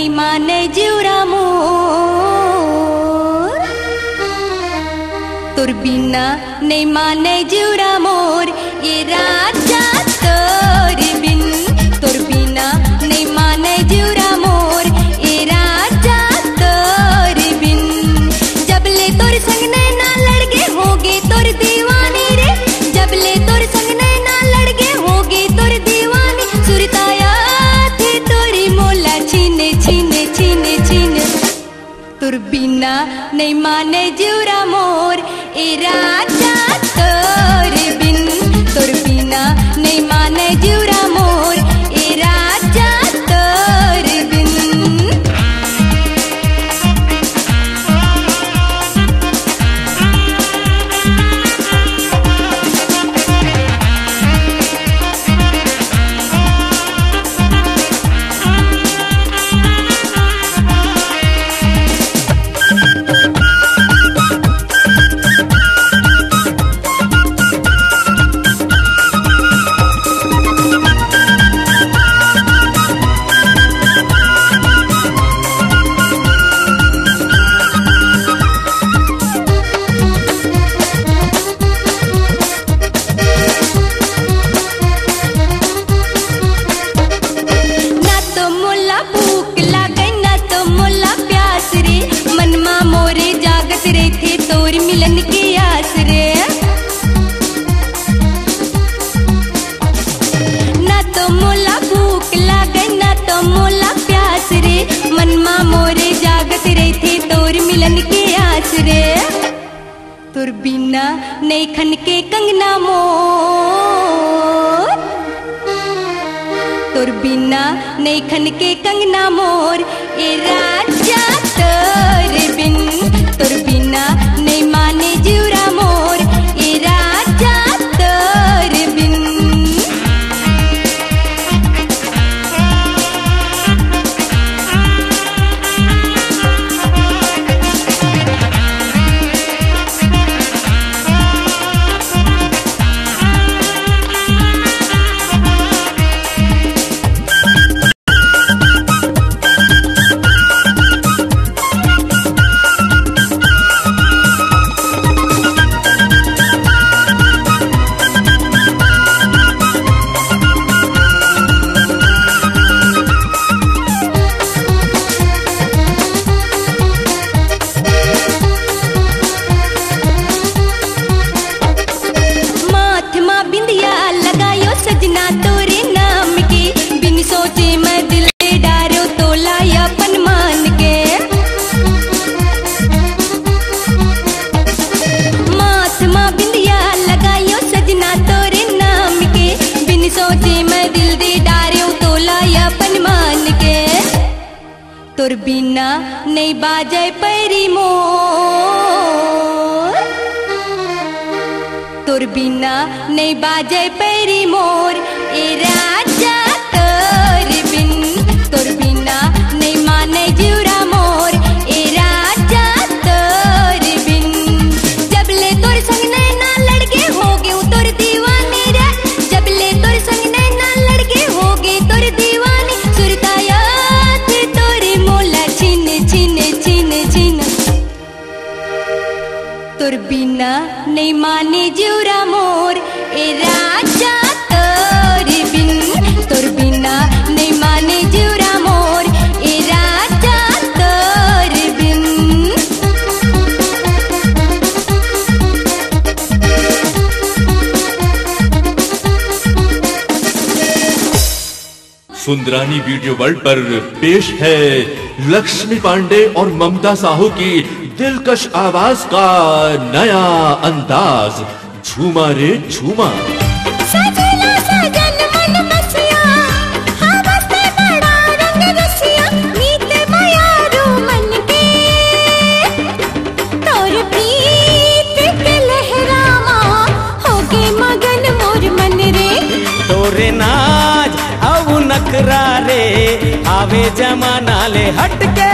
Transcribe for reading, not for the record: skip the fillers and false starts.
नहीं माने जिउरा मोर, तोर बिना नहीं माने जिउरा मोर, ये राजा तोर बिन, तोर बिना नहीं माने जिउरा मोर, ये राजा तोर बिन। जब ले तोर संग ना लड़के होगे तोर दीवानी रे, जब ले तोर संग ना लड़के होगे तोर दीवानी, सुरताया थे तोरी मोला छीने छीने छीने छीने, तोर बिना नहीं माने जिउरा मोर, ए राजा तोर बिन, तोर बिना नहीं माने जिउरा मोर, ए राजा तोर बिन। मिलन की आस रे, ना तो मोला भूख लागे ना तो मोला प्यास रे, मनमा मोरे जागत रही थी तोर मिलन की आस रे, तोर बिना नहीं खन के कंगना मोर, तोर बिना नहीं खन के कंगना मोर, ये राजा तोर बिन, तोर बिना नहीं माने जिउरा मोर, ये राजा तोर बिन। सजना तोरे नाम के, बिन सोचे मैं दिल डारो तोला अपन मान के, माथ माँ बिंदिया लगायो सजना तोरे नाम के, बिन सोचे मैं दिल दे डारो तोला अपन मान के, तोर बिना नहीं बाजे पैरी मोर, तोर बिना नहीं बाजे पैरी मोर, ए राजा तोर बिन, तोर बिना नहीं माने जिउरा मोर, ए राजा तोर बिन। जब ले तोर संग ना लड़के होगे तोर दीवानी रे, जब ले तोर संग ना लड़के होगे तोर दीवानी, सुरताया थे तोरी मोला छीने छीने छीने छीने, तोर बिना नहीं माने जिउरा मोर, ए राजा तोर बिन, तोर बिना नहीं माने जिउरा मोर, ए राजा तोर बिन। सुंदरानी वीडियो वर्ल्ड पर पेश है लक्ष्मी पांडे और ममता साहू की दिलकश आवाज का नया अंदाज, झूमा रे झूमा। सजला सजन मन बसिया, हवा से बड़ा रंग रसिया, मीत बयारो मन के, तोर प्रीत के लहरामा होगे मगन मोर मन रे, तोरे नाज अब नखरा रे आवे जमाना ले हटके।